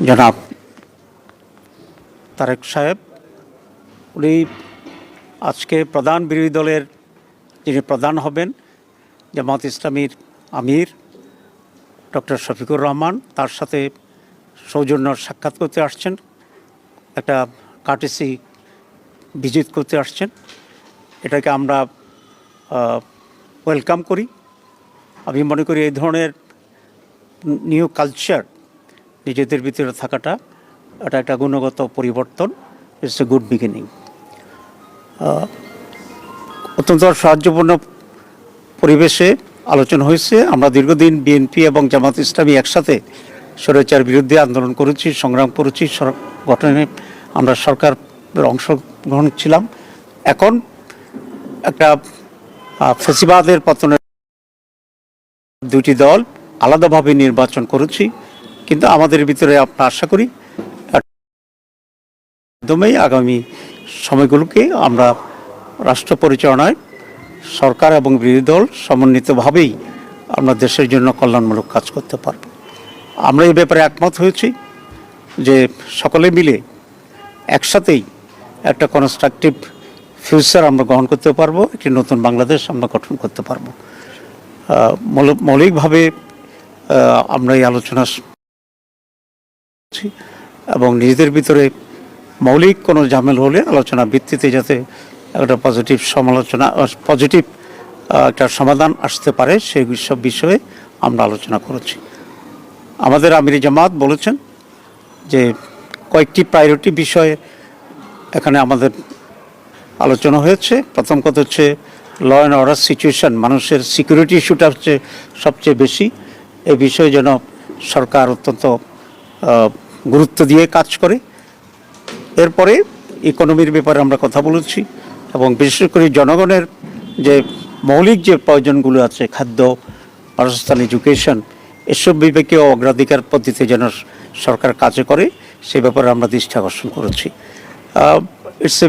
জনাব তারেক সাহেব, উনি আজকে প্রধান বিরোধী দলের যিনি প্রধান হবেন জামাত ইসলামীর আমির ডক্টর শফিকুর রহমান, তার সাথে সৌজন্য সাক্ষাৎ করতে আসছেন, একটা কার্টেসি ভিজিট করতে আসছেন। এটাকে আমরা ওয়েলকাম করি। আমি মনে করি এই ধরনের নিউ কালচার নিজেদের ভিতরে থাকাটা এটা একটা গুণগত পরিবর্তন। It's a good beginning. অত্যন্ত সাহায্যপূর্ণ পরিবেশে আলোচনা হয়েছে। আমরা দীর্ঘদিন বিএনপি এবং জামাত ইসলামী একসাথে স্বৈরাচার বিরুদ্ধে আন্দোলন করেছি, সংগ্রাম করেছি, গঠনে আমরা সরকারের অংশগ্রহণ ছিলাম। এখন একটা ফ্যাসিবাদের পতনের দুটি দল আলাদাভাবে নির্বাচন করেছি, কিন্তু আমাদের ভিতরে আমরা আশা করি একদমই আগামী সময়গুলোকে আমরা রাষ্ট্র পরিচালনায় সরকার এবং বিরোধী দল সমন্বিতভাবেই আমরা দেশের জন্য কল্যাণমূলক কাজ করতে পারব। আমরা এই ব্যাপারে একমত হয়েছি যে সকলে মিলে একসাথেই একটা কনস্ট্রাকটিভ ফিউচার আমরা গ্রহণ করতে পারবো, একটি নতুন বাংলাদেশ আমরা গঠন করতে পারবো। মৌলিকভাবে আমরা এই আলোচনা এবং নিজেদের ভিতরে মৌলিক কোনো ঝামেলা হলে আলোচনা ভিত্তিতে যাতে একটা পজিটিভ একটা সমাধান আসতে পারে সেই সব বিষয়ে আমরা আলোচনা করেছি। আমাদের আমির জামাত বলেছেন যে কয়েকটি প্রায়োরিটি বিষয়ে এখানে আমাদের আলোচনা হয়েছে। প্রথম কথা হচ্ছে ল অ্যান্ড অর্ডার সিচুয়েশন, মানুষের সিকিউরিটি ইস্যুটা হচ্ছে সবচেয়ে বেশি। এই বিষয়ে যেন সরকার অত্যন্ত গুরুত্ব দিয়ে কাজ করে। এরপরে ইকোনমির ব্যাপারে আমরা কথা বলেছি এবং বিশেষ করে জনগণের যে মৌলিক যে প্রয়োজনগুলো আছে, খাদ্য, বাসস্থান, এডুকেশন, এসব বিবেকেও অগ্রাধিকার পদ্ধতিতে যেন সরকার কাজে করে সে ব্যাপারে আমরা দৃষ্টি আকর্ষণ করেছি। It's a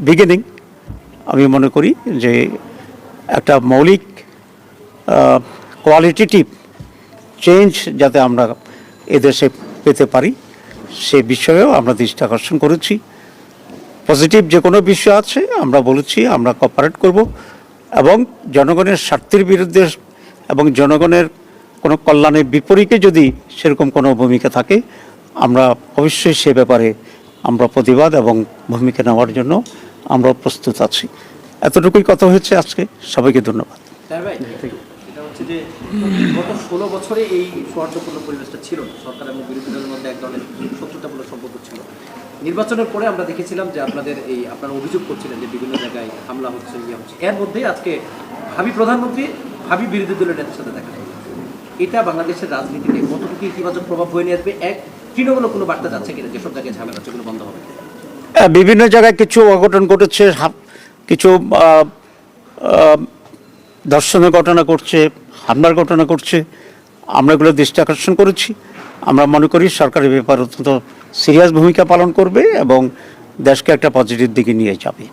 beginning. আমি মনে করি যে একটা মৌলিক কোয়ালিটেটিভ চেঞ্জ যাতে আমরা এদেশে পেতে পারি সে বিষয়েও আমরা দৃষ্টি আকর্ষণ করেছি। পজিটিভ যে কোনো বিষয় আছে আমরা বলেছি আমরা কোঅপারেট করব এবং জনগণের স্বার্থের বিরুদ্ধে এবং জনগণের কোনো কল্যাণের বিপরীতে যদি সেরকম কোনো ভূমিকা থাকে আমরা অবশ্যই সে ব্যাপারে আমরা প্রতিবাদ এবং ভূমিকা নেওয়ার জন্য আমরা প্রস্তুত আছি। এতটুকুই কথা হয়েছে আজকে। সবাইকে ধন্যবাদ। এটা হচ্ছে যে গত 16 বছরে এই সৌহার্দ্যপূর্ণ পরিবেশটা ছিল না। সরকার এবং বিরোধী দলের মধ্যে এক ধরনের শত্রুতাপূর্ণ সম্পর্ক ছিল। নির্বাচনের পরে আমরা দেখেছিলাম যে আপনারা অভিযোগ করছিলেন যে বিভিন্ন জায়গায় হামলা হচ্ছে, ইয়ে হচ্ছে। এর মধ্যেই আজকে ভাবি প্রধানমন্ত্রী ভাবি বিরোধী দলের নেতার সাথে দেখা যায়। এটা বাংলাদেশের রাজনীতিতে কতটুকু ইতিবাচক প্রভাব বয়ে নিয়ে আসবে? এক তৃণমূল কোনো বার্তা যাচ্ছে কিনা যেসব জায়গায় ঝামেলা হচ্ছে এগুলো বন্ধ হবে? বিভিন্ন জায়গায় কিছু অঘটন ঘটেছে, কিছু ধর্ষণের ঘটনা ঘটছে, হামলার ঘটনা ঘটছে। আমরা এগুলো দৃষ্টি আকর্ষণ করেছি। আমরা মনে করি সরকারের ব্যাপারে অত্যন্ত সিরিয়াস ভূমিকা পালন করবে এবং দেশকে একটা পজিটিভ দিকে নিয়ে যাবে।